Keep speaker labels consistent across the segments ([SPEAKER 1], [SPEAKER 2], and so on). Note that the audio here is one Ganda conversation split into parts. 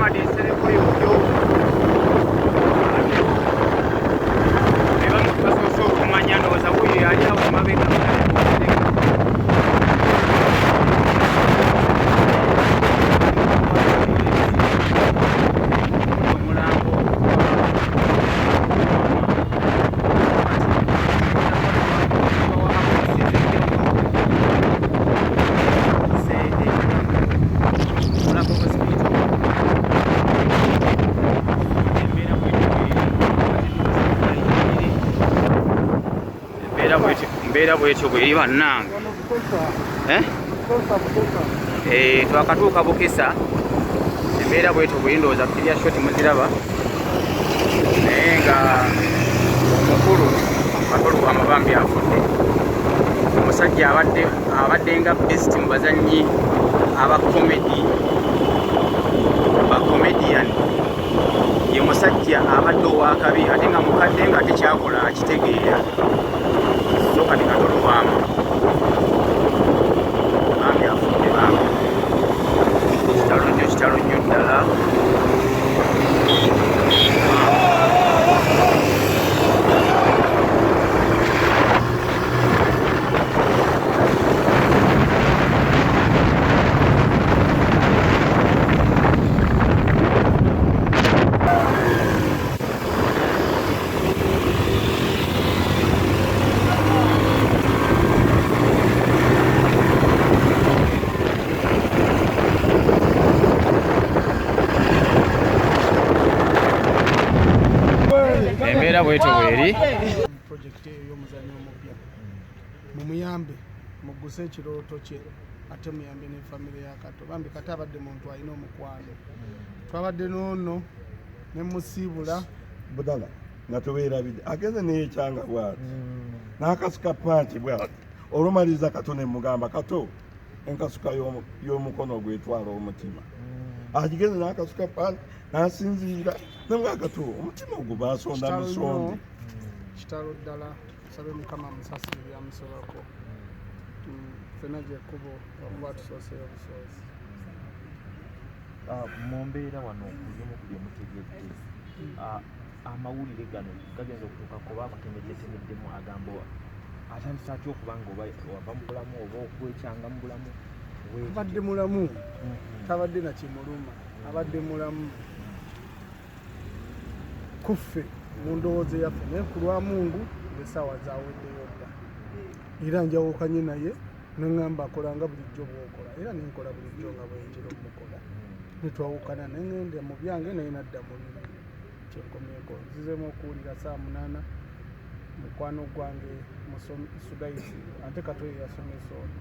[SPEAKER 1] Muhammad nsereko yoyo eba mubasoose okumanya ndowooza wuyo yali awo emabega mbeera bwetyo bweri bannange twakatuuka Bukisa embeera bwetyo bweri ndowooza kirya shoti muziraba naye nga omukulu Katolo w'amabambi afudde omusajja abadde nga besiti mu bazannyi bakomedian ye musajja abadde owakabi ate nga mukadde nga tekyakola akitegeera so kati Katolo waamu bambi afudde bambi kitalo nnyo ddala bwetyo bweri
[SPEAKER 2] projekiti ey'omuzannyo omupya mumuyambe mugguse ekirooto kye ate muyambe ne famire ya Kato bambi Kato abadde muntu alina omukwano twabadde noono ne musiibula
[SPEAKER 3] budala nga teweerabidde ageze neyekyanga bwati n'akasuka panti bwati olumaliriza Kato ne mugamba Kato enkasuka y'omukono gwetwala omutima agigeze n'akasuka panti n'asinziira nemwa Kato omutima ogwo baasonda musonde
[SPEAKER 2] kitalo ddala sabe mukama musasire byamusobako fena gyekkubo okuba tusoose obusoose
[SPEAKER 4] mu mbeera wano okulimu ku byemutegedde amawulire gano gagenza okutuuka kuba akutemeddetemiddemu agamba atandisa atya okuba nga wava mu bulamu oba okwekyanga mu bulamu
[SPEAKER 2] abadde mulamu tabadde nakimuluma abadde mulamu kuffe mu ndowooza yaffe naye ku lwa Mungu ng'essaawa zaaweddeyo dda era njawukanye naye neŋŋamba akolanga bulijjo bw'okola era nenkola bulijjo nga bwenjira omukola netwawukana neŋŋende mu byange naye nadda mu bino kyenkomyeko nzizemu okuwulira 8:00 mukwano gwange Sudaisi ate Kato ye yasomesa ono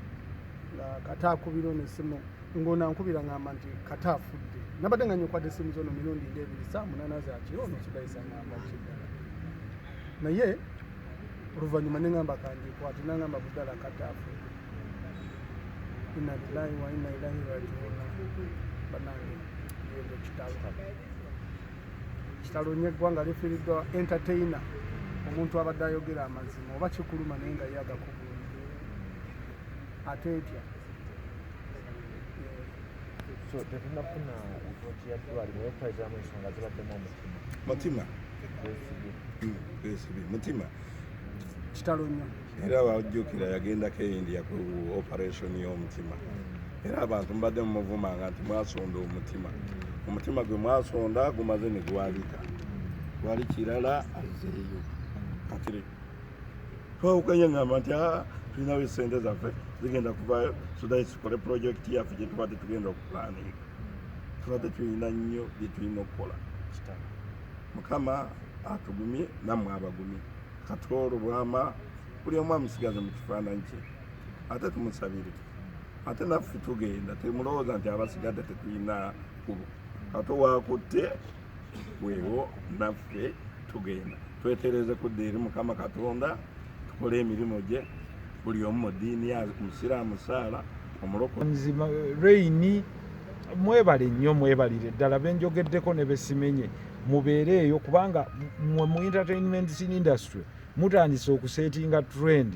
[SPEAKER 2] nga Kato akubira ono essimu ng'onankubira ngamba nti Kato afudde nabadde nga nyokwadde essimu zono mirundi ng'ebiri 8:00 zakiro ono Sudaisi aŋŋamba kiddala naye oluvannyuma neŋŋamba kanjikwate naŋŋamba budala Kato afudde inna lillahi wa inna ilaihi raji'un banange yego kitalo nnyo eggwanga lifiiriddwa entertainer omuntu abadde ayogera amazima oba kikuluma naye nga yagakubula ate etya
[SPEAKER 4] so tetunafuna ripoti ya ddwaliro yokutwalizamu ensonga zibaddemu omutima
[SPEAKER 3] mutima
[SPEAKER 2] kitalo nnyo
[SPEAKER 3] era bajjukira yagendako India ku operation y'omutima era abantu mbadde mumuvumanga nti mwasonda omutima gwe mwasonda gumaze ne gwabika gwali kirala azeeyo kati twawukanye ngamba nti tulinawo essente zaffe zigenda kuvayo Sudaisi tukole projekiti yaffe gye tubadde tugenda okupulaninga tubadde tulina nnyo bye tulina okukola Mukama atugumye nammwe abagumye Katolo bwama buli omu amusigaze mu kifaananyi kye ate tumusabire ate naffe tugenda temulowooza nti abasigadde tetulina kubo Kato waakutte weewo naffe tugenda twetereze kudda eri Mukama Katonda tukole emirimu gye buli omu mu ddiini ya musiraamu saala
[SPEAKER 5] omulokole Raini mwebale nnyo mwebalire ddala benjogeddeko ne besimenye mubeere eyo kubanga mu entertainment industry mutandise okusetinga trend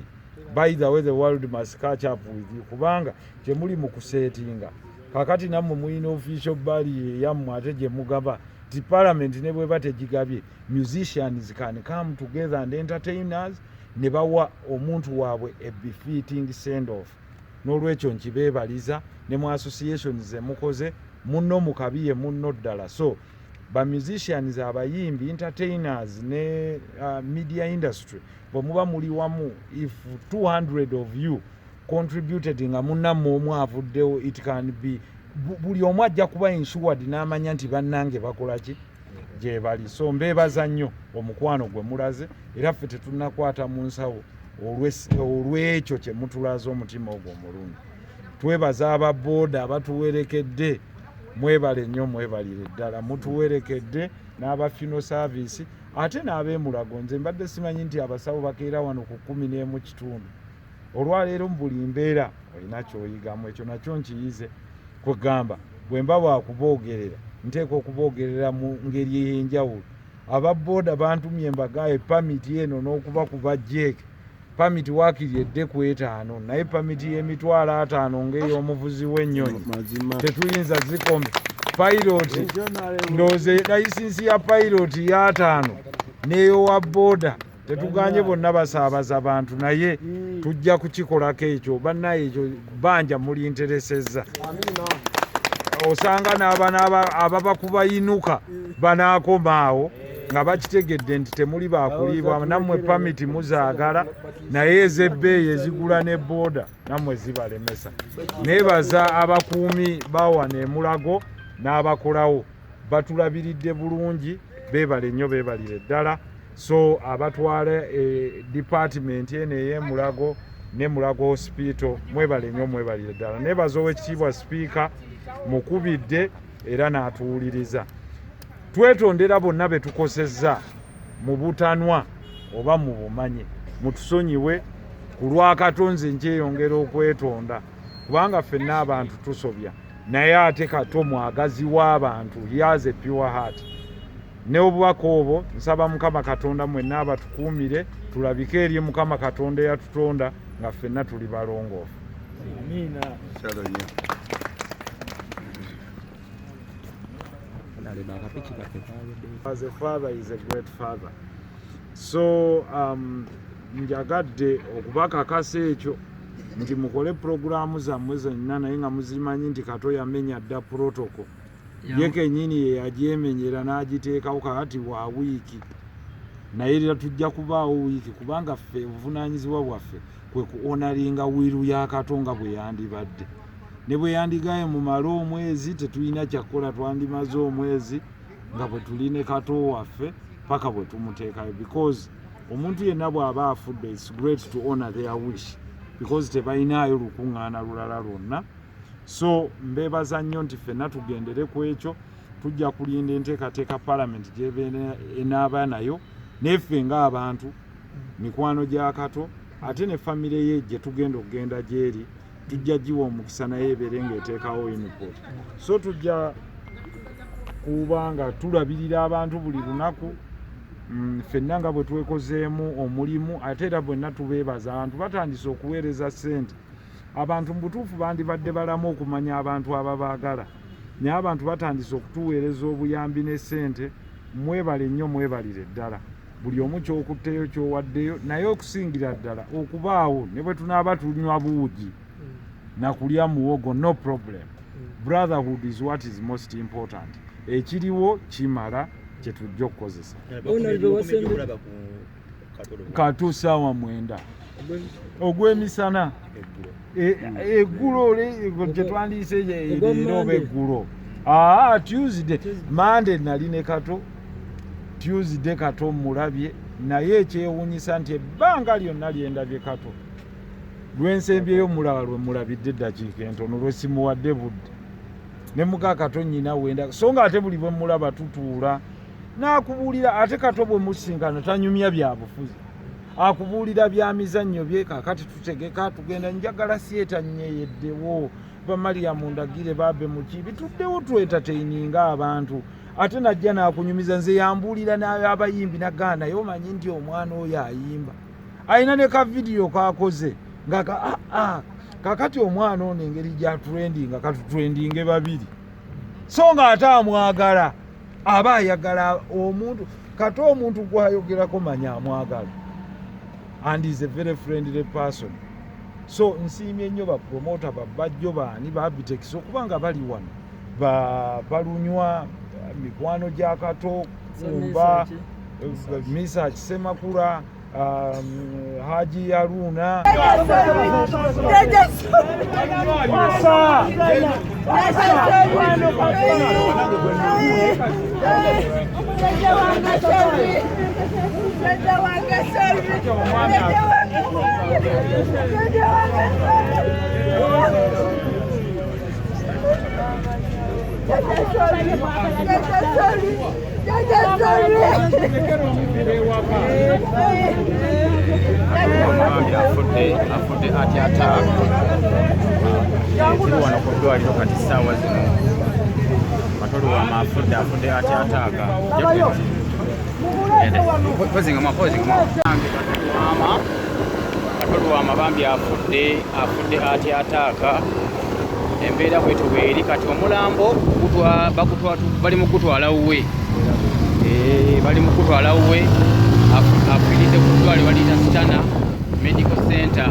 [SPEAKER 5] by the way the world must catch up with you kubanga temuli mu kusetinga kakati nammwe mulina official bali yammwe ate gye mugaba ti parliament ne bweba tegigabye musicians can come together and entertainers ne bawa omuntu waabwe a befitting send off. N'olwekyo nkibeebaliza ne mu association ze mukoze munno mukabiye munno ddala. So ba musicians abayimbi entertainers ne media industry bwe muba muli wamu if 200 of you contributed nga munnammwe omu avuddewo it can be buli omu ajja kuba insured n'amanya nti bannange bakola ki gye bali. So mbeebaza nnyo omukwano gwe mulaze era ffe tetunnakwata mu nsawo olw'ekyo kye mutulaza omutima ogwo omulungi. Twebaza ababooda abatuwerekedde mwebale nnyo mwebalire ddala mutuwerekedde n'aba funeral service ate n'ab'emulago. Nze mbadde simanyi nti abasawo bakeera wano ku 11 kitundu. Olwaleero mu buli mbeera olina ky'oyigamu, ekyo nakyo nkiyize kwegamba bwe mba bwakuboogerera nteeka okuboogerera mu ngeri ey'enjawulo. Ababooda bantumye mbagaye pamiti eno n'okuba ku bajjeeke pamiti wakiryedde ku 5 naye pamiti y'emitwalo 5 ng'ey'omuvuzi w'ennyonyi tetuyinza zikome. Piloti ndooze layisinsi ya piloti ya 5 n'eyowa booda tetuganye bonna basaabaza bantu naye tujja kukikolako ekyo bannaye ekyo banja mulinteresezza. Osanga n'abana ababa kubayinuka banaakomaawo nga bakitegedde nti temuli bakuliibwa nammwe pamiti muzaagala naye ez'ebbeeyi ezigula ne booda nammwe zibalemesa. Neebaza abakuumi bawana emulago n'abakolawo batulabiridde bulungi beebale nnyo beebalire ddala. So abatwala department eno ey'emulago ne Mulago hospital mwebale nnyo mwebalire ddala. Neebaza ow'ekitiibwa sipiika mukubidde era n'atuwuliriza. Twetondera bonna be tukosezza mu butanwa oba mu bumanyi mutusonyiwe ku lwa Katonze nkyeyongera okwetonda kubanga ffenna abantu tusobya naye ate Kato mwagazi w'abantu he has a pure heart. Ne obubaka obwo nsaba Mukama Katonda mwenna abatukuumire tulabike eri Mukama Katonda eyatutonda nga ffenna tuli balongoofu.
[SPEAKER 2] Amiina. As a father is a great father. So njagadde okubakakasa ekyo nti mukole programu zammwe zonna naye nga muzimanyi nti Kato yamenya dda protocol ye kennyini ye yagyemenyera n'agiteekawo kakati wa wiiki naye era tujja kubaawo wiiki kubanga ffe obuvunaanyizibwa bwaffe kwe kuonalinga wiiru ya Kato nga bwe yandibadde. Ne bwe yandigaye mu mala omwezi tetulina kyakukola twandimaze omwezi nga bwe tuline Kato waffe paka bwe tumuteekayo because omuntu yenna bw'aba afudde it's great to honor their wish because tebalinayo lukuŋŋaana lulala lwonna. So mbeebaza nnyo nti ffenna tugendere ku ekyo tujja kulinda enteekateeka parliament gy'ebeera enaaba nayo neffe ng'abantu mikwano gya Kato ate ne famire ye gye tugenda okugenda gy'eri tujja giwa omukisa naye ebeere ng'eteekawo input. So tujja kuba nga tulabirira abantu buli lunaku ffenna nga bwe twekozeemu omulimu ate era bwenna tubeebaza abantu batandise okuweereza ssente. Abantu mu butuufu bandibadde balamu okumanya abantu ababaagala naye abantu batandise okutuweereza obuyambi ne ssente. Mwebale nnyo mwebalire ddala buli omu ky'okutteyo ky'owaddeyo naye okusingira ddala okubaawo ne bwe tunaaba tunywa buugi na kulya muwogo no problem. Brotherhood is what is most important. Ekiriwo kimala kye tujja okukozesa. Kato ssaawa 9 ogw'emisana eggulo gye twandiise eriro oba eggulo. Tuesday Monday nali ne Kato Tuesday Kato mulabye naye ekyewuunyisa nti ebbanga lyonna lyendabye Kato lwensembyeyo mulaba lwe mulabidde eddakiika entono lwe simuwadde budde ne muka Kato nnyina wenda so nga ate buli bwe mulaba tutuula n'akubuulira ate Kato bwe musinkana tanyumya bya bufuzi akubuulira bya mizannyo bye kakati tutegeka tugenda njagala siyeta nnyeyeddewo bamaliyamu ndagire baabe muki bituddewo twetatayininga abantu ate najja n'akunyumiza nze yambuulira n'abayimbi nagamba naye omanyi nti omwana oyo ayimba ayina ne ka vidiyo k'akoze nga
[SPEAKER 5] kakati omwana ono engeri gyatutrendinga katutrendinge babiri so nga ate amwagala aba ayagala omuntu kati omuntu gwayogerako manya amwagala and is a very friendly person. So nsiimye nnyo bapromota babajjo baani babitex okubanga bali wano balunywa mikwano gya Kato Kumba Misa Kisemakula Haji Yaruna
[SPEAKER 1] afudde ati attack tuli wano ku ddwaliro kati ssaawa zino Katoluwama afudde ati attack Katoluwama bambi afudde ati attack embeera bwetyo bweri kati omulambo bali mu kutwala wuwe afiiridde ku ddwaliro baliyita Sitana Medical Center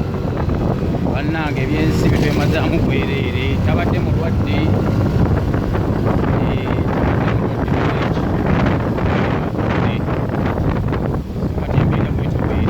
[SPEAKER 1] bannange ebyensi bitwemazaamu bwereere tabadde mulwadde kati embeera bwetyo bweri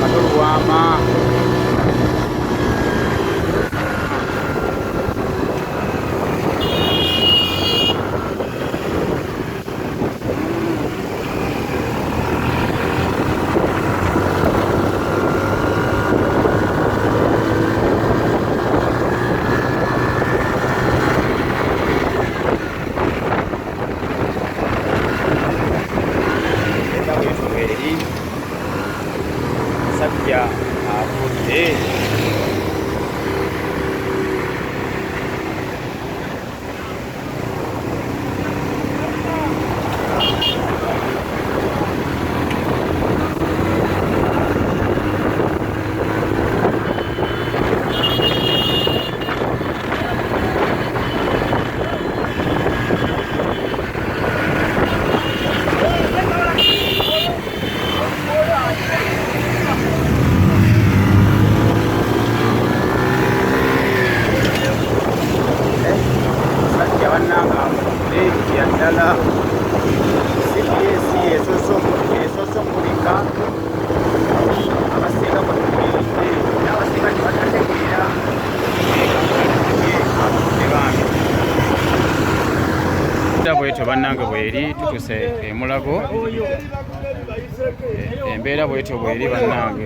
[SPEAKER 1] Katoluwama Sajja afudde ddala CPS esosomulika abasinga kwatuliridde n'abasinga tebatategeera bwetyo bannange bweri tutuse emulago embeera bwetyo bweri bannange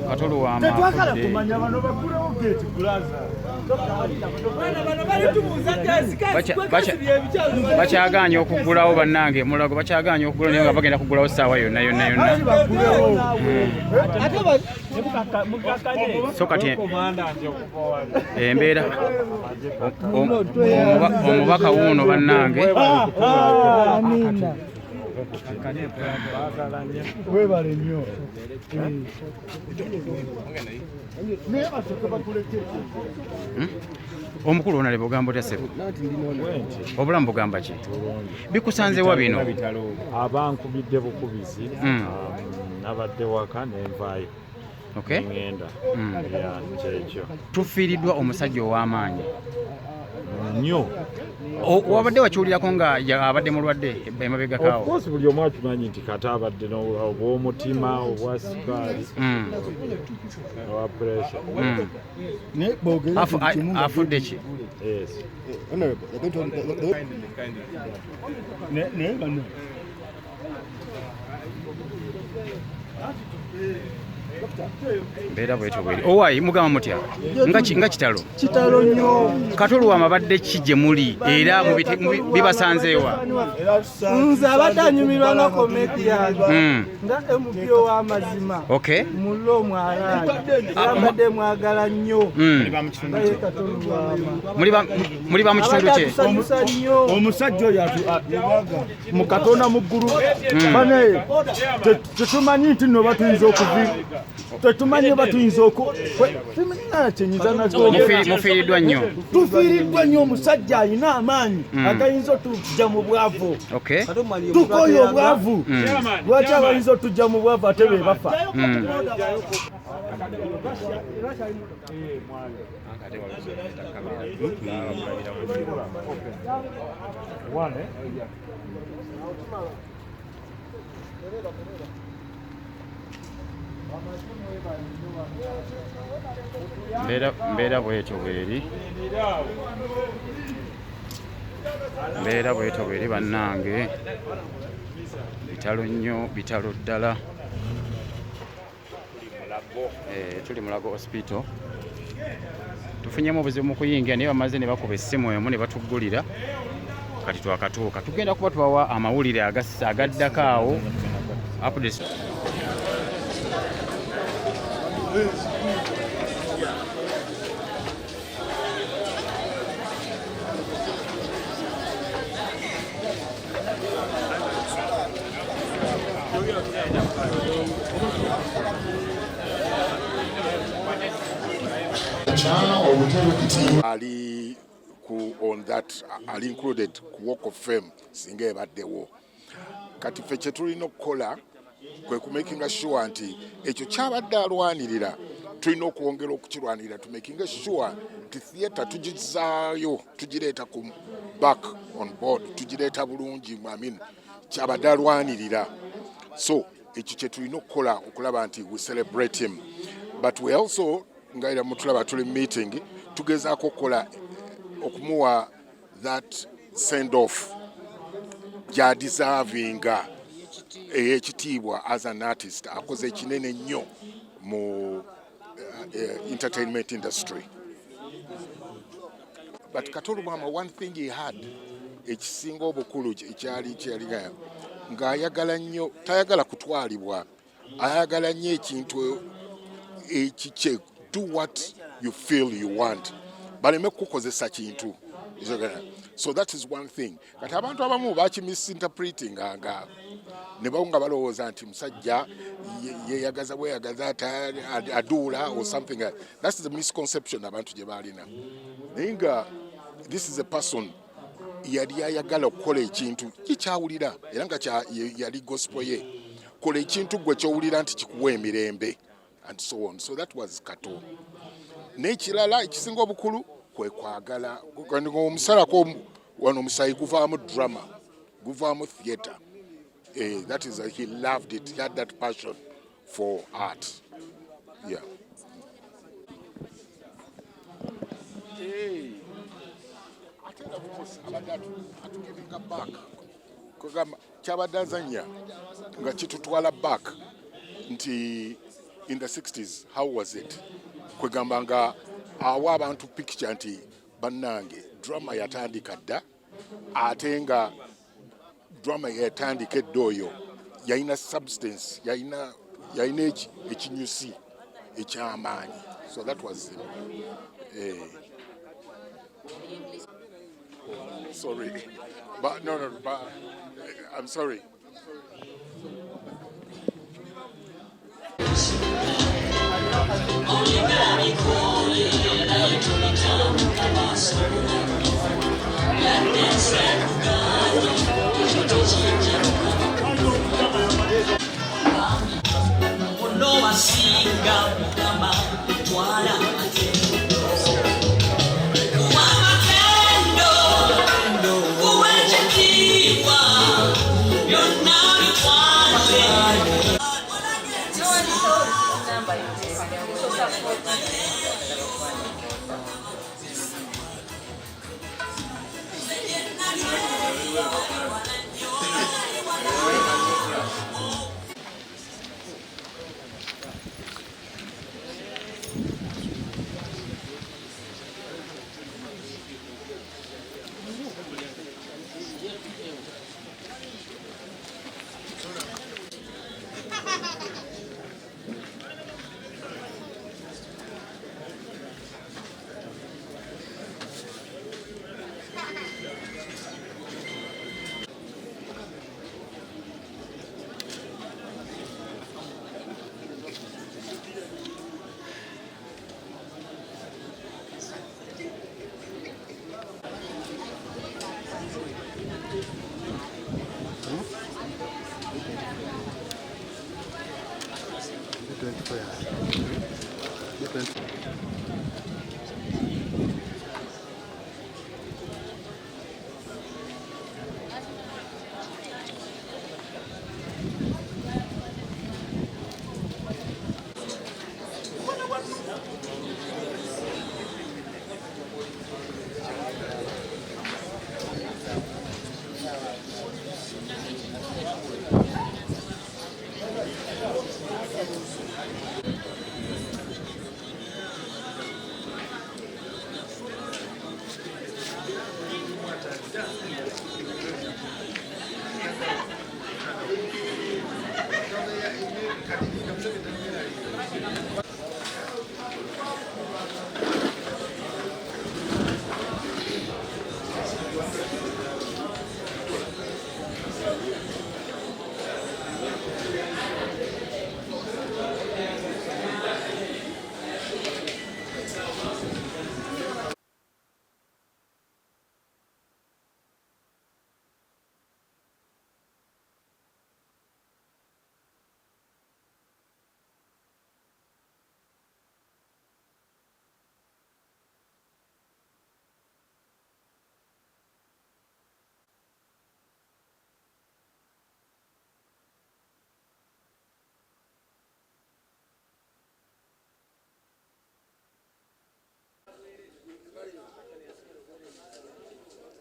[SPEAKER 1] Katoluwama afudde bakyagaanye okugulawo bannange emulago bakyagaanye okugulawo naye nga bagenda kugulawo ssaawa yonna so kati embeera omubaka wuuno bannange
[SPEAKER 2] webale nnyo
[SPEAKER 1] omukulu onale bugamba otya sebo obulamu bugamba ki bikusanzewa bino
[SPEAKER 5] abankubidde bukubizi nabadde waka nenvaayo
[SPEAKER 1] Okay.
[SPEAKER 5] ngenda kyekyo
[SPEAKER 1] Tufiiriddwa omusajja ow'amaanyi.
[SPEAKER 5] nnyo.
[SPEAKER 1] Wabadde wakiwulirako nga abadde mulwadde emabega
[SPEAKER 5] Of
[SPEAKER 1] kaawo?
[SPEAKER 5] course buli omu akimanyi nti kata abadde obw'omutima obwa sikaali owa pressure.
[SPEAKER 1] Afudde ki?
[SPEAKER 5] Yes.
[SPEAKER 1] Mbeera bwetyo bweri. Owaayi mugamba mutya? Nga kitalo?
[SPEAKER 2] Kitalo nnyo.
[SPEAKER 1] Kati olwama badde ki gye muli era bibasanzeewa?
[SPEAKER 2] Nze abadde anyumirwa nga comedian nga MP ow'amazima mulo omwalaali era mbadde mwagala nnyo.
[SPEAKER 1] Muli ba mu kitundu kye?
[SPEAKER 6] Omusajja oyo mu Katonda mu ggulu bane tetumanyi nti nno batuyinza tetumanyi batuyinza
[SPEAKER 1] mufiiriddwa nnyo.
[SPEAKER 6] Tufiiriddwa nnyo omusajja alina amaanyi agayinza otujja mu bwavu. Tukooye obwavu. Lwaki abayinza otujja mu bwavu ate be bafa?
[SPEAKER 1] Mbeera bwetyo bweri. Mbeera bwetyo bweri bannange. Bitalo nnyo, bitalo ddala. Tuli Mulago Hospital. Tufunyemu obuzibu mu kuyingira naye bamaze ne bakuba essimu emu ne batuggulira. Kati twakatuuka. Tugenda kuba tubawa amawulire agaddako awo. Updates.
[SPEAKER 7] Ali on that ali included ku walk of fame singa ebaddewo. Kati ffe kye tulina okukola kwe kumakinga sure nti ekyo kyabadde alwanirira tulina okwongera okukirwanirira to making sure nti theatre tugizaayo tugireeta ku back on board tugireeta bulungi kyabadde alwanirira. So ekyo kye tulina okukola okulaba nti we celebrate him, but we also ngaira mutulaba tuli meeting tugezaako okukola okumuwa that send off gya deservinga ekitiibwa as an artist akoze ekinene nnyo mu entertainment industry. But Katolo Bwama, one thing he had ekisinga obukulu ekyali ng'ayagala nnyo tayagala kutwalibwa, ayagala nnyo ekintu ekikye. Do what you feel you want. Baleme kukozesa kintu. So that is one thing. Kati abantu abamu bachi misinterpreting nga ne bawunga balowooza nti musajja yeyagaza bweyagaza aduula or something. That's the misconception abantu gye balina. Naye nga this is a person yali ayagala okukola ekintu kikyawulira era nga yali gospel ye. Kola ekintu gwe kyowulira nti kikuwa emirembe. And so on. So that was Kato. Nekirala ekisinga obukulu kwe kwagala omusalako wano omusayi guvaamu drama, guvaamu theatre. That is he loved it. He had that passion for art. Yeah. Ate of course abadde atugevinga back. Kugamba kyabadde azannya nga kitutwala back nti in the 60s, how was it? Kwegamba nga awa abantu picture nti bannange drama yatandika dda ate nga drama yatandika edda oyo yalina substance, yalina ekinyusi ekyamaanyi. So that was sorry, but no, but I'm sorry.
[SPEAKER 8] No, I see God.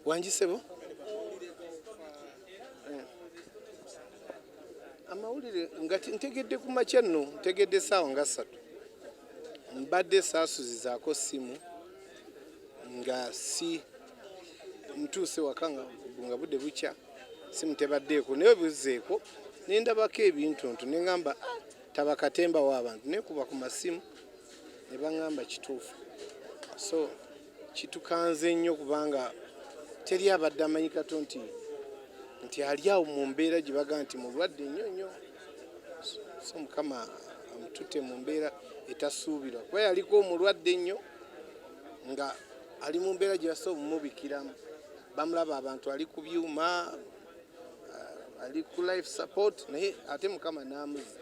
[SPEAKER 8] Wanjisebo amawulire nga ntegedde ku makya nno ntegedde essaawa nga 3 mbadde saasuzizaako simu nga si ntuuse waka nga budde bukya simu tebaddeeko naye buzzeeko nendabako ebintuntu ne ŋŋamba taba katemba w'abantu nekuba ku masimu ne baŋŋamba kituufu so kitukanze nnyo kubanga teri abadde amanyi kato nti ali awo mu mbeera gye baga nti mulwadde nnyo nnyo so mukama amututte mu mbeera etasuubirwa kuba yaliko omulwadde nnyo nga ali mu mbeera gye basobola omumubikiramu bamulaba abantu ali ku byuma ali ku life support naye ate mukama n'amuzi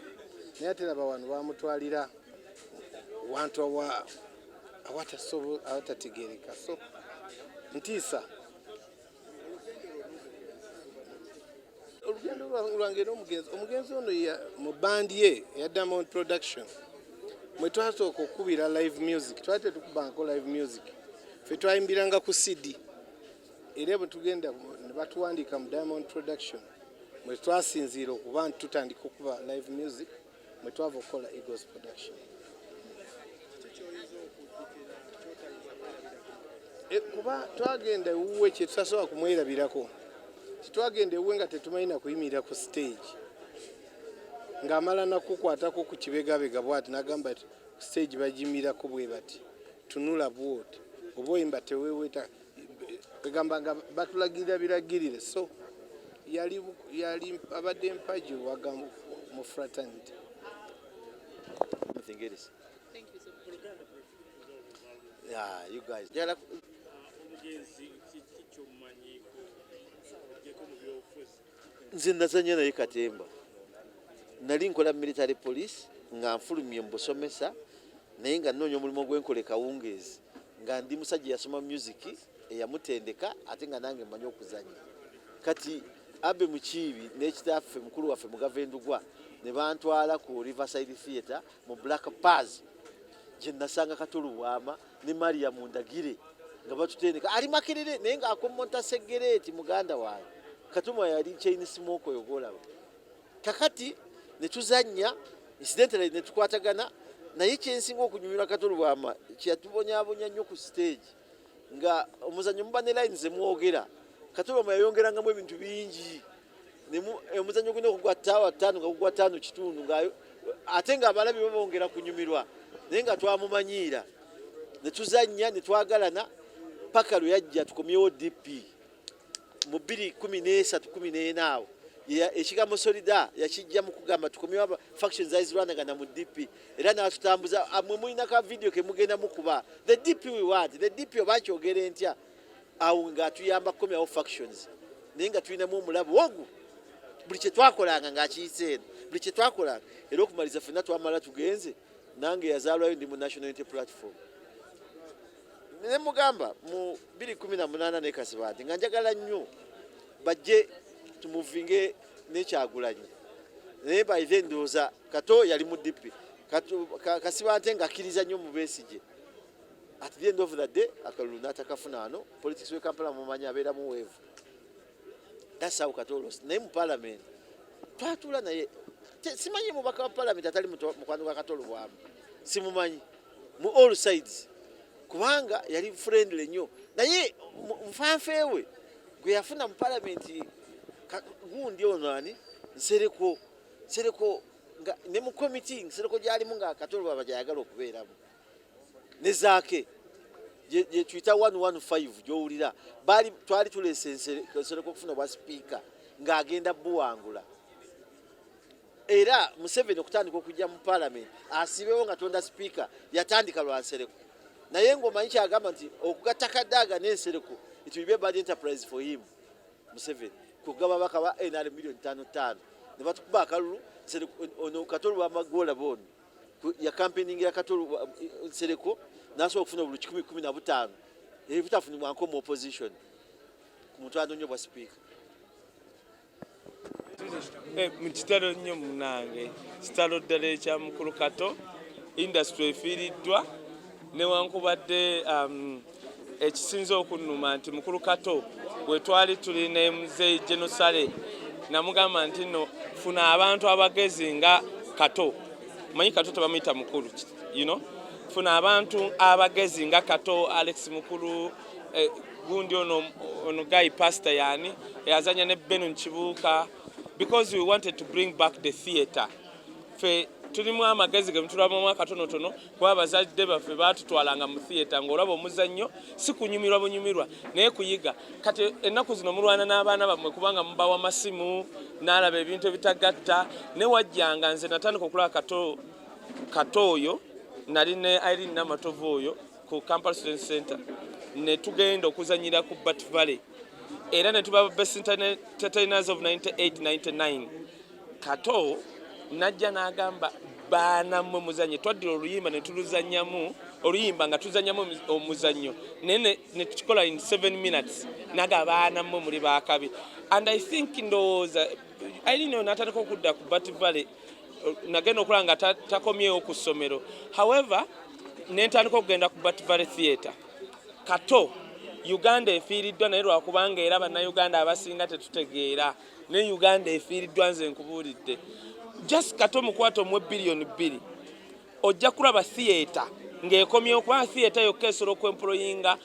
[SPEAKER 8] naye ate laba wano bamutwalira wantu awatategeereka so ntiisa olugendo lwange n'omugenzi ono mu bandi ye eya Diamond Production mwe twasooka okukubira live music twali tetukubangako live music ffe twayimbiranga ku CD era bwe tugenda ne batuwandiika mu Diamond Production mwe twasinziira okuba nti tutandika okuba live music mwe twava okukola Eagles Production. Kuba twagenda ewuwe kye tutasobola kumwerabirako titwagenda ewuwe nga tetumanyi na kuyimirira ku stage ng'amala nakukwatako ku kibegabega bwati n'agamba nti stage bagimirako bwe bati tunula bwoti oba oyimba teweeweta gamba nga batulagirira biragirire so yali abadde mpagi waga mu fraternity.
[SPEAKER 9] Thank you so much. Yeah, you guys. Nze nazanya naye katemba nali nkola military police nga nfulumye mu busomesa naye nga nnoonya omulimu gwenkola kawungeezi nga ndi musajja yasoma music eyamutendeka ate nga nange mmanyi okuzanya kati abe mukiibi n'ekitaffe mukulu waffe mugavendugwa ne bantwala ku Riverside Theatre mu Black Paz gye nasanga Katolubwama ne Maria Mundagire nga batutendeka ali Makerere naye ng'akomonta segereti muganda wawe Katuma yali chain smoke oyogolaba kakati ne tuzanya incidentally ne tukwatagana naye kyensinga okunyumira Katolubwama kyatubonyabonya nnyo ku stage nga omuzanyo muba ne lines emwogera Katolubwama yayongerangamu ebintu bingi omuzanyo gulina okugwa ttawa 5 nga kugwa 5 kitundu nga ate nga abalabi babongera kunyumirwa naye nga twamumanyiira ne tuzanya ne twagalana paka lwe yajja tukomyewo DP mu 2013 awo ekigambo solida yakijja mu kugamba tukomyewo factions zizirwanagana mu DP era n'atutambuza mwe mulina ka video ke mugenda mukuba the DP we want the DP obakyogera entya awo nga tuyamba kukomyawo factions naye nga tulinamu omulabu wogu buli kye twakolanga ng'akiyise eno buli kye twakolanga era okumaliza ffenna twamala tugenze nange yazaalwayo ndi mu National Unity Platform ne mugamba mu 2018 ne Kasibante nga njagala nnyo bajje tumuvinge n'Ekyagulanyi naye by then ndowooza Kato yali mu DP Kasibante ng'akkiriza nnyo mu Besigye at the end of the day akalulu n'atakafuna ano politics we Kampala mumanyi abeera muweevu. That's how Kato lost. Naye mu parliament twatula naye simanyi mubaka wa parliament atali mukwano gwa Kato bwamu simumanyi mu all sides kubanga yali friendly nnyo naye nfanfeewe gwe yafuna mu parliament gundi ono ani Nsereko nga ne mu committee Nsereko gyalimu nga Kato baba gyayagala okubeeramu ne zaake je twita 115 gyowulira twali tulese Nsereko okufuna bwa speaker ng'agenda buwangula era Museveni okutandika okujja mu parliament asibewo nga tonda speaker yatandika lwa Nsereko naye ng'omanyi kyagamba nti okugatakadaaga n'Ensereko it will be a bad enterprise for him Museveni kugaba bakaba NR million 5 ne batukuba akalulu ono Kato bamagola bono ya campaigning ya Kato Nsereko naso okufuna bulu 10-15 ebitafunibwa nko mu opposition ku muntu anonyo bwa speaker
[SPEAKER 10] mu kitalo nnyo munange kitalo ddala ekya mukulu Kato industry efiiriddwa newankubadde ekisinza okunnuma nti mukulu Kato bwe twali tuli ne muzeeyi Genosale namugamba nti no funa abantu abagezi nga Kato manyi Kato tebamuyita mukulu funa abantu abagezi nga Kato Alex mukulu gundi ono guy pastor yani yazanya ne Beno Kibuuka because we wanted to bring back the theatre fe tulimu amagezi ge mutulamu mwaka tonotono kwa bazadde baffe batutwalanga mu theatre ng'olaba omuzannyo si kunyumirwa bunyumirwa naye kuyiga kati ennaku zino mulwana n'abaana bammwe kubanga mubawa amasimu n'alaba ebintu ebitagatta ne wajjanga nze natandika okulaba Kato oyo nali ne yalina Matovu oyo ku Kampala Student Center ne tugenda okuzanyira ku Bat Valley era ne tuba best entertainers of 98-99 Kato najja n'agamba baana mmwe muzannye twaddira oluyimba ne tuluzannyamu oluyimba nga tuzannyamu omuzannyo ne tukikola in 7 minutes naga baana mmwe muli baakabi and I think ndowooza Yalina n'atandika okudda ku Bat Valley nagenda okulaba nga takomyewo ku ssomero however nentandika okugenda ku Bat Valley Theatre Kato Uganda efiiriddwa naye lwakubanga era bannayuganda abasinga tetutegeera ne Uganda efiiriddwa nze nkubuulidde just Kato mukwata omwe billion 2 ojja kulaba theatre ng'ekomyewo kubanga theatre yokka esobola okwemployinga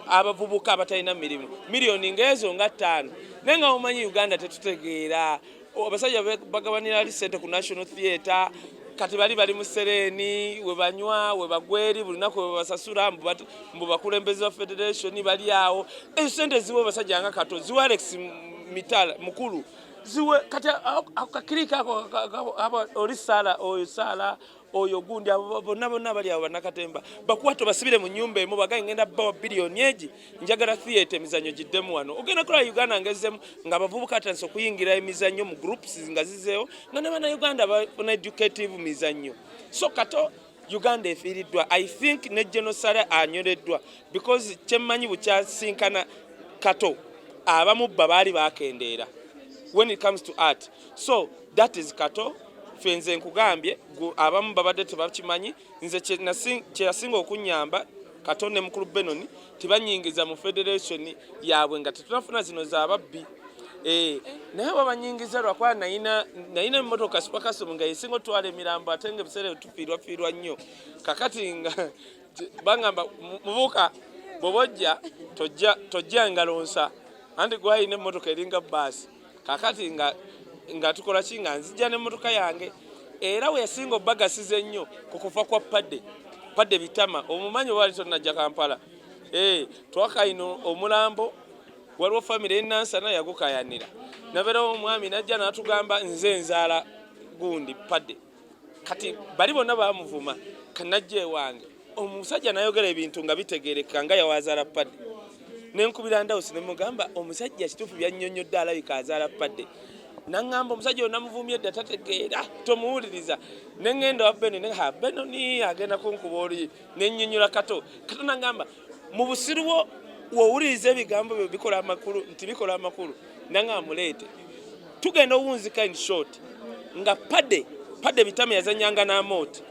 [SPEAKER 10] abavubuka abatalina mirimu miliyoni ng'ezo nga 5 naye nga mumanyi Uganda tetutegeera abasajja bagabanira ssente ku National Theatre kati bali mu Sereni we banywa we bagweri buli nako we basasula mbu bakulembeze wa federation bali awo ssente ziwe basajja nga Kato ziwe Alex Mitala mukulu ziwe kati akakirika aba olisala oyo sala oyo gundi bonna bali awo bannakatemba bakwata basibire mu nyumba emu bagaye ngenda bawa billion eji njagala theatre emizannyo giddemu wano ogenda kola Uganda ngezemu nga bavubuka atanso kuyingira emizannyo mu groups nga zizeewo nga ne bana Uganda bafuna educative mizannyo so Kato Uganda efiiriddwa I think ne Genosale anyoleddwa because kyemmanyi bukyasinkana Kato abamu baali bakendeera when it comes to art so that is Kato fenze nkugambye abamu babadde tebakimanyi nze kyeyasinga okunyamba Kato ne mukulu Benoni tebanyingiza mu federation yaabwe nga tetunafuna zino zababbi naye babanyingiza lwakuba nayina emmotoka sipakasomu nga yesinga otwala emirambo ate nga ebiseera tufiirwafiirwa nnyo kakati nga bangamba mubuuka bw'obojja tojja ngalonsa anti gwayina emmotoka eringa baasi kakati nga tukola kinga nzijja n'emmotoka yange era we yasinga obbagasiza ennyo ku kufa kwa padde bitama omumanyi obaali tonnajja Kampala twakayino omulambo waliwo famire enansana yagukayanira nabeerawo omwami najja n'atugamba nze nzaala gundi padde kati bali bonna bamuvuma kanajja ewange omusajja nayogera ebintu nga bitegeereka nga yawazaala padde nenkubira ndawusi nemugamba omusajja kituufu byannyonnyodde alabika azaala padde nangamba omusajja onamuvumye dda tategeera tomuwuliriza nengenda wa Beno ne Beno ni agenda kunkuba oli nennyonnyola Kato nangamba mu busiruwo wowuliriza ebigambo byo bikola amakulu nangamba muleete tugenda owunzika in short nga padde bitame yazanyanga n'amooti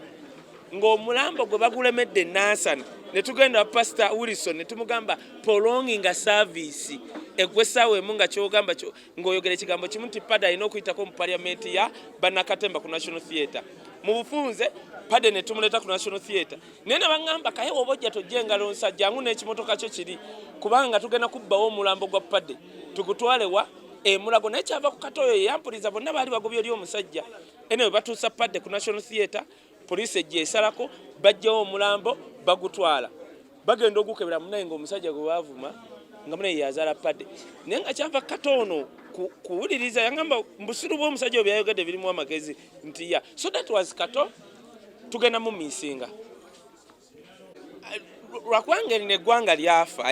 [SPEAKER 10] ng'omulambo gwe bagulemedde Nansana ne tugenda Pastor Wilson ne tumugamba prolonging a service egwesaawo emu nga kyogamba ng'oyogera ekigambo kimu nti padde alina okuyitako mu parliament ya Bannakatemba ku National Theatre mu bufunze padde ne tumuleeta ku National Theatre naye ne baŋŋamba kaye oba ojja tojja engalo nsa jangu n'ekimotoka kyo kiri kubanga tugenda kubbawo omulambo gwa padde tugutwale wa Mulago naye kyava ku Kato oyo yampuliza bonna baali bagobye oli omusajja ene we batuusa padde ku National Theatre poliisi ejja esalako bajjawo omulambo bagutwala bagenda ogukebera munaye ng'omusajja gwe baavuma nga munaye yazaala padde naye nga kyava Kato ono kuwuliriza yangamba mbusiru bw'omusajja oyo byayogedde birimu amagezi nti ya so that was Kato tugenda mu miisinga lwakwanga erina eggwanga lyafa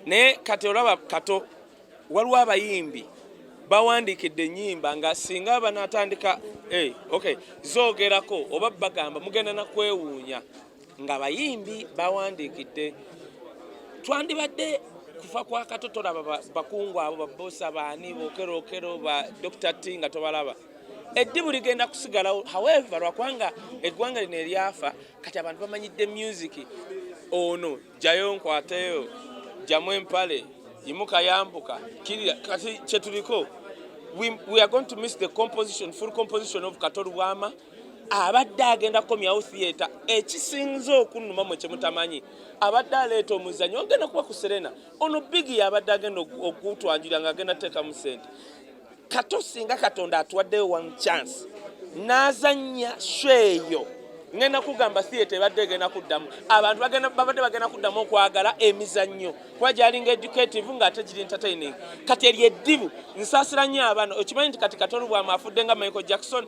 [SPEAKER 10] naye kati olaba Kato waliwo abayimbi bawandiikidde ennyimba nga singa banaatandika zoogerako oba bagamba mugenda nakwewuunya nga bayimbi bawandiikidde twandibadde kufa kwa Kato tolaba bakungu abo babosa baani bokerokero ba Dr. T nga tobalaba eddibu ligenda kusigalawo however lwakwanga eggwanga lino eryafa kati abantu bamanyidde music ono jayo nkwateyo jamu empale yimuka yambuka kirira kati kyetuliko we are going to miss the full composition of Kato Lwama abadde agenda kukomyawo theatre ekisinza okunnuma mwe kyemutamanyi abadde aleeta omuzannyo ogenda kuba ku Serena ono bigi abadde agenda okutwanjulira nga agenda teeka mu ssente Kato singa Katonda atuwaddeyo one chance n'azannya shweeyo ngenda kugamba theatre badde egenda kuddamu abantu babadde bagenda kuddamu okwagala emizannyo kuba gyalinga educative ng'ate giri entertaining kati eri eddibu nsaasira nnyo abaana okimanyi nti kati Kato Lwama afudde nga Michael Jackson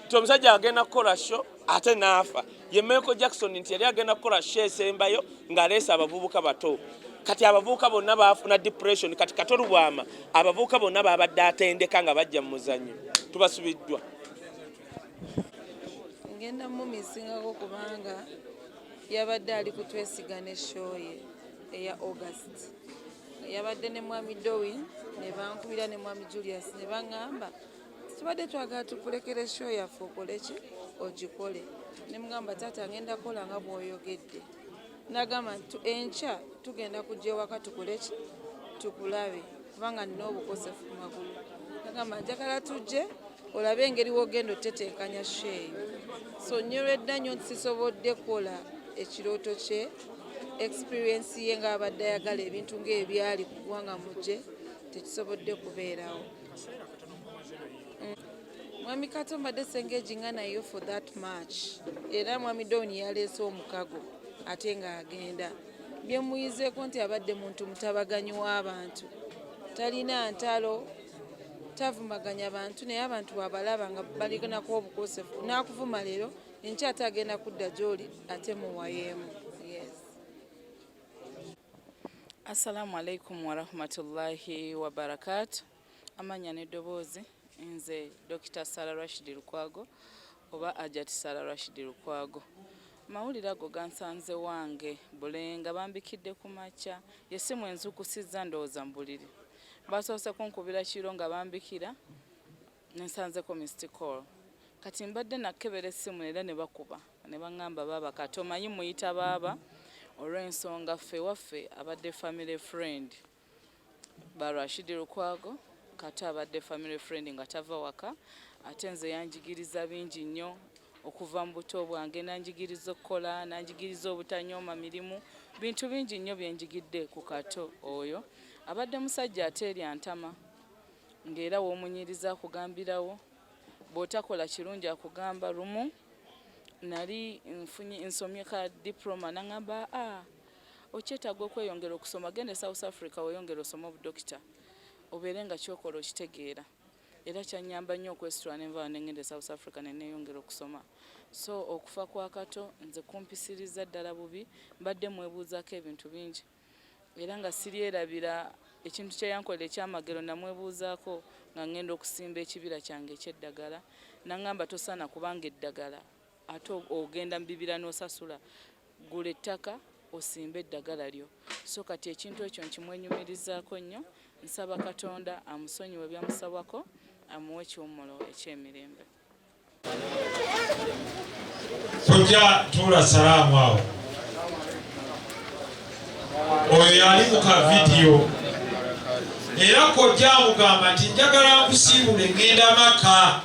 [SPEAKER 10] nti omusajja agenda kukola show ate n'afa ye Michael Jackson nti yali agenda kukola show esembayo ng'aleese abavubuka bato kati abavubuka bonna baafuna depression kati Kato Lwama abavubuka bonna babadde atendeka nga bajja mu muzannyo tubasubiddwa
[SPEAKER 11] ngenda mu misingako kubanga yabadde ali kutwesiga ne show ye eya August yabadde ne mwami Dowin ne bankubira ne mwami Julius ne baŋŋamba tubadde twagala tukulekere show yaffe okole ki ogikole ne mugamba taata ngenda kola nga bw'oyogedde nagamba enkya tugenda kujja ewaka tukole ki tukulabe kubanga nina obukosefu ku magulu nagamba njagala tujje olabe engeri wogenda oteteekanya sheeyo so nyolwedda nnyo sisobodde kukola ekirooto kye experience ye ng'abadde ayagala ebintu ng'ebyali ku ggwanga mujje tekisobodde kubeerawo mwami Kato mbadde sengeginga nayo for that match era mwami Downi yaleese omukago ate ng'agenda byemuyizeeko nti abadde muntu mutabaganyi w'abantu talina ntalo tavumaganya abantu naye abantu bwabalaba nga balinako obukosefu n'akuvuma leero enkya ate agenda kudda gy'oli ate muwayeemu. Yes.
[SPEAKER 12] Assalamu alaikum warahmatullahi wabarakatu. Amanya n'eddoboozi nze Dr. Sarah Rashid Lukwago oba Ajati Sarah Rashid Lukwago. Mawulire ago gansanze wange bulenga bambikidde ku makya yesimu enzukusizza ndowooza mbuliri basoose kunkubira kiro nga bambikira nensanzeko missed call kati mbadde nakebera essimu era ne bakuba ne baŋŋamba baaba Kato manyi muyita baaba olw'ensonga ffe waffe abadde family friend ba Rashid Lukwago Kato abadde family friend nga tava waka ate nze yanjigiriza bingi nnyo okuva mu buto bwange nanjigiriza okukola nanjigiriza obutanyooma mirimu bintu bingi nnyo byenjigidde ku Kato oyo abadde musajja ateerya ntama ng'era w'omunyiriza akugambirawo bw'otakola kirungi akugamba lumu nali nsomye ka diploma naŋŋamba okyetaaga okweyongera okusoma gende South Africa weyongera osoma obudokita obeere nga kyokola okitegeera era kyanyamba nnyo okwesitula nenva nengende South Africa neneyongera okusoma so okufa kwa Kato nze kumpisiriza ddala bubi mbadde mwebuuzaako ebintu bingi era nga siryerabira ekintu kye yankolera ekyamagero namwebuuzaako nga ngenda okusimba ekibira kyange ekyeddagala naŋŋamba tosaana kubanga eddagala ate ogenda mu bibira n'osasula gula ettaka osimba eddagala lyo so kati ekintu ekyo nkimwenyumirizaako nnyo nsaba Katonda amusonyiwe byamusabwako amuwe ekiwummulo eky'emirembe.
[SPEAKER 5] Kojja tuula salaamu awo oyo yali mu kavidiyo era kojja amugamba nti njagala nkusiibule ŋŋenda maka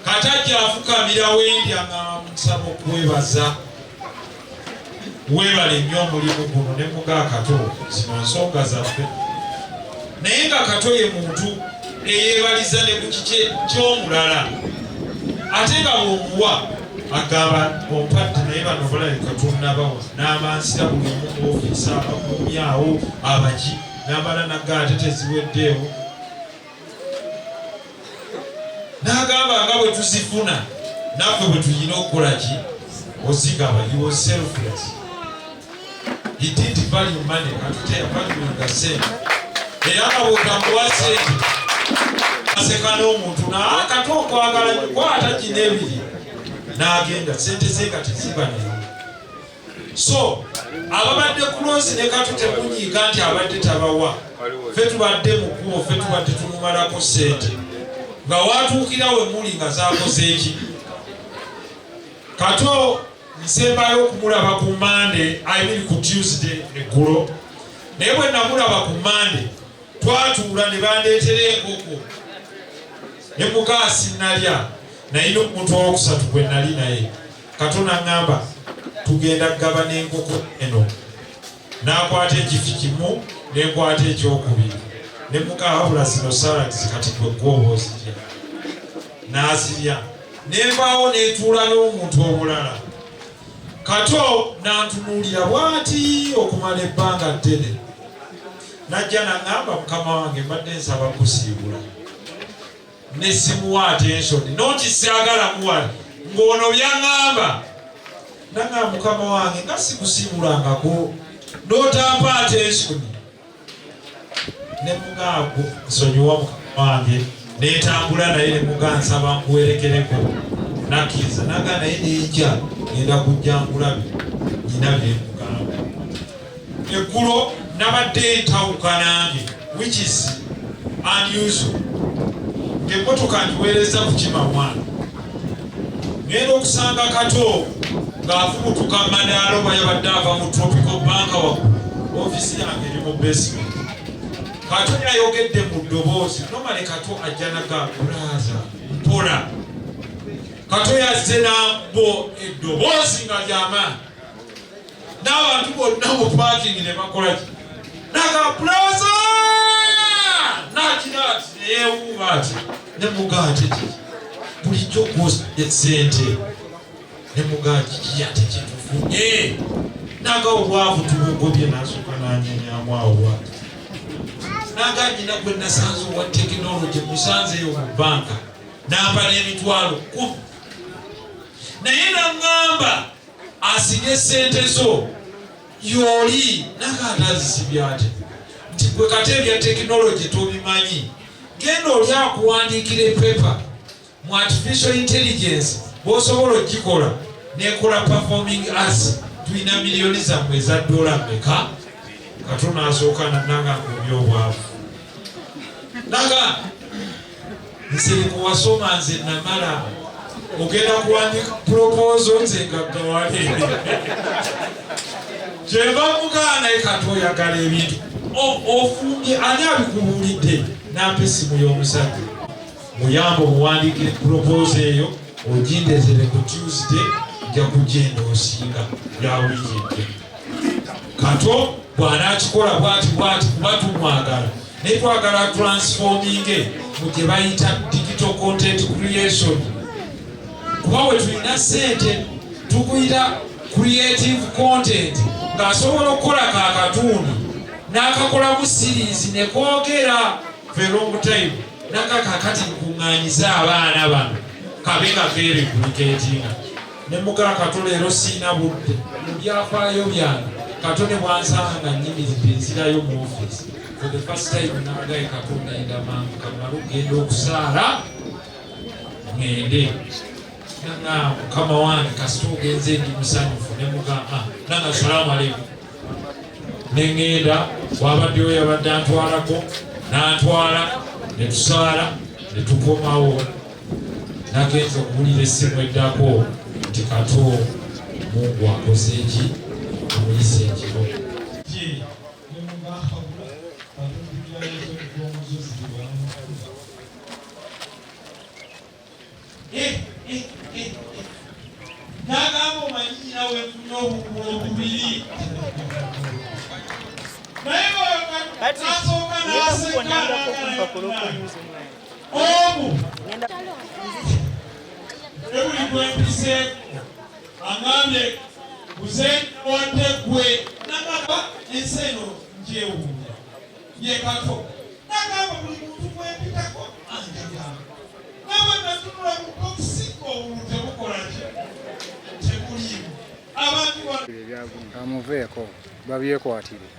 [SPEAKER 5] kati ajja afukamira wendi aŋŋamba musaba okwebaza weebale nnyo omulimu guno ne muga Kato zino nsonga zaffe naye nga Kato ye muntu eyeebaliza ne ku kike ky'omulala ate nga bw'omuwa agamba ompadde naye bano balabika tunnabawa n'amansira buli omu mu ofiisi abakuumyawo abaki n'amala nagga ate teziweddeewo n'agamba nga bwe tuzifuna naffe bwe tuyina okukola ki ozigaba you was selfless. He didn't value money katute yavaluinga sente era nga bw'otamuwa sente aseka n'omuntu na Kato okwagala kwata kino ebiri n'agenda sente ze nga teziba naye so ababadde kulonzi ne Kato temunyiiga nti abadde tabawa ffe tubadde mu kkubo ffe tubadde tumumalako sente nga watuukira we muli nga zaakoze eki Kato nsembayo okumulaba ku Monday ayibiri ku Tuesday eggulo naye bwe namulaba ku Monday twatuula ne bandeetera enkoko ne mukaasi nalya naye omuntu owokusatu gwe nali naye Kato n'aŋŋamba tugenda kugaba n'enkoko eno n'akwata ekifi kimu n'enkwata ekyokubiri ne mukaabula zino salads kati gwe gw'oba ozirya n'azirya nenvaawo neetuula n'omuntu omulala Kato n'antunuulira bw'ati okumala ebbanga ddene najja n'aŋŋamba mukama wange mbadde nsaba kusiibula ne simuwa attention noti saagala muwala ng'ono byaŋŋamba n'aŋŋamba mukama wange nga sikusiibulangako n'otampa attention ne mugaago nsonyiwa mukama wange neetambula naye ne mugaa nsaba nkuwerekereko nakkiriza naga naye nenkya ngenda kujja nkulabe nyina byemugamba eggulo nabadde ntawuka nange which is unusual ng'emmotoka ngiweereza kukima mwana ngenda okusanga Kato ng'afubutuka madaalo bayabadde ava mu tropical bank waggulu ofiisi yange eri mu basement Kato yayogedde mu ddoboozi nomale Kato ajja naga brother mpola Kato yazze nambo eddoboozi nga lyamaanyi n'abantu bonna mu parking ne bakola ki naga brother nakira ati neyeewuuba ati ne mugaa ate ki bulijjo gwosye sente ne mugaa kiki ate kyetufunye naga obwavu tubugobye n'asooka n'anyonyamu awo bwati naga nyina gwe nasanze owa tekinologi musanzeyo mu banka nampa n'emitwalo 10 naye naŋŋamba asige sente zo yoli naga atazisibye ate nti gwe kate ebya tekinologi tobimanyi genda oli akuwandiikira epepa mu artificial intelligence bw'osobola okgikola nekola performing arts tulina miliyoni zammwe eza dola meka Kato n'asooka nanga nkubye obwavu naga nsiriku wasoma nze namala ogenda kuwandika proposal nze ngaggawale kyeva mugaa naye Kato oyagala ebintu ofumbye ani abikubuulidde nampa essimu y'omusajja muyamba omuwandiikire proposal eyo ogindeetere ku Tuesday nja kugenda osinga ya wiiki ejja Kato bw'anaakikola bwati kuba tumwagala naye twagala transforminge mu gye bayita digital content creation kuba we tulina sente tukuyita creative content ng'asobola okukola kaakatuuni n'akakolamu series ne koogera for long time nakakakati nkuŋŋaanyiza abaana bano kabe nga keeregulicatinga ne mugaa Kato leero siina budde mu byafaayo byange Katone bwansanga nnyimiridde enzirayo mu office for the first time nagaye Katonda endamanga kamala okugenda okusaala ngende nanga mukama wange kasita ogenze ndi musanyufu ne mugamba nanga salaamu aleikum nengenda wabaddeyo yabadde antwalako n'antwala ne tusaala ne tukomawo nagenza okuwulira essimu eddako nti Kato Mungu akoze eki amuyise ekiro n'agamba omanyi nawe nfunye obubiri naye nasooka n'aseka omu ebuli gwempiseeko angambye kuze otegwe namaka ensi eno njewuunya ye Kato nagamba buli muntu gwempitako anjagamba nawe natunula mu bokisi obulu tebukolaki tebulimu abantu
[SPEAKER 2] amuveeko babyekwatire